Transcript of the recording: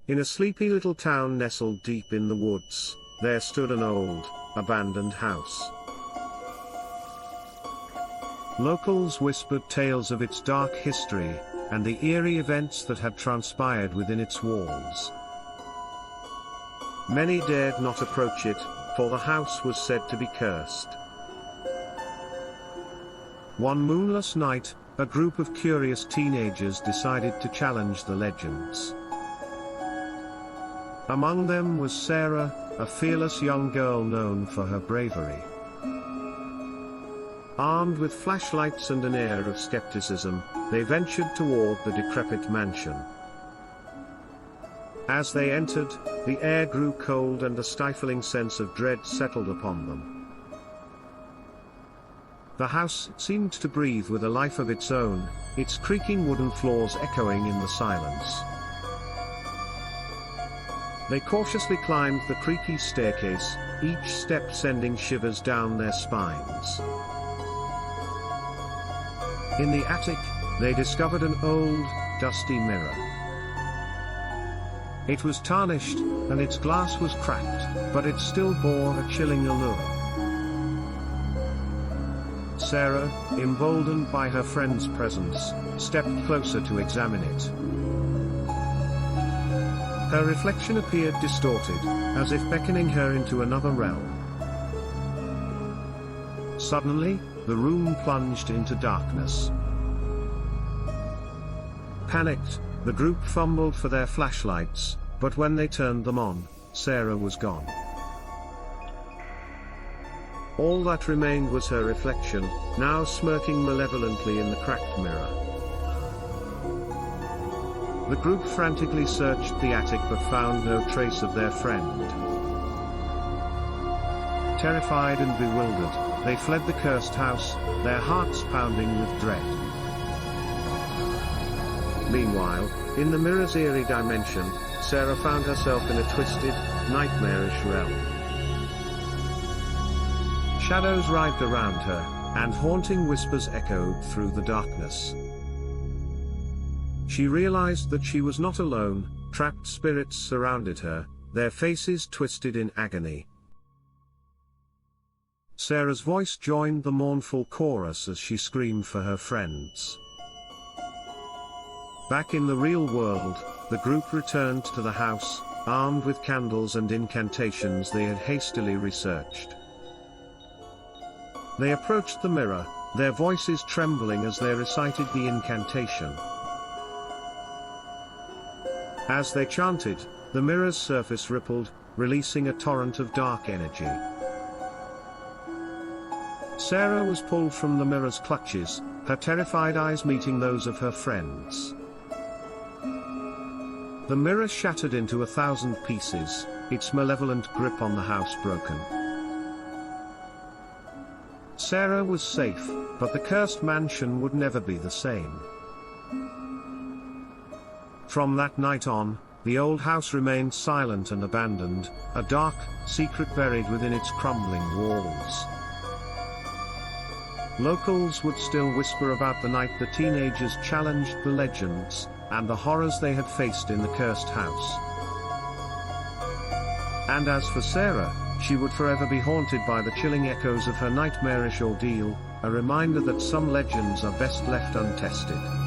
In a sleepy little town nestled deep in the woods, there stood an old, abandoned house. Locals whispered tales of its dark history, and the eerie events that had transpired within its walls. Many dared not approach it, for the house was said to be cursed. One moonless night, a group of curious teenagers decided to challenge the legends. Among them was Sarah, a fearless young girl known for her bravery. Armed with flashlights and an air of skepticism, they ventured toward the decrepit mansion. As they entered, the air grew cold and a stifling sense of dread settled upon them. The house seemed to breathe with a life of its own, its creaking wooden floors echoing in the silence. They cautiously climbed the creaky staircase, each step sending shivers down their spines. In the attic, they discovered an old, dusty mirror. It was tarnished, and its glass was cracked, but it still bore a chilling allure. Sarah, emboldened by her friend's presence, stepped closer to examine it. Her reflection appeared distorted, as if beckoning her into another realm. Suddenly, the room plunged into darkness. Panicked, the group fumbled for their flashlights, but when they turned them on, Sarah was gone. All that remained was her reflection, now smirking malevolently in the cracked mirror. The group frantically searched the attic but found no trace of their friend. Terrified and bewildered, they fled the cursed house, their hearts pounding with dread. Meanwhile, in the mirror's eerie dimension, Sarah found herself in a twisted, nightmarish realm. Shadows writhed around her, and haunting whispers echoed through the darkness. She realized that she was not alone, trapped spirits surrounded her, their faces twisted in agony. Sarah's voice joined the mournful chorus as she screamed for her friends. Back in the real world, the group returned to the house, armed with candles and incantations they had hastily researched. They approached the mirror, their voices trembling as they recited the incantation. As they chanted, the mirror's surface rippled, releasing a torrent of dark energy. Sarah was pulled from the mirror's clutches, her terrified eyes meeting those of her friends. The mirror shattered into 1,000 pieces, its malevolent grip on the house broken. Sarah was safe, but the cursed mansion would never be the same. From that night on, the old house remained silent and abandoned, a dark secret buried within its crumbling walls. Locals would still whisper about the night the teenagers challenged the legends, and the horrors they had faced in the cursed house. And as for Sarah, she would forever be haunted by the chilling echoes of her nightmarish ordeal, a reminder that some legends are best left untested.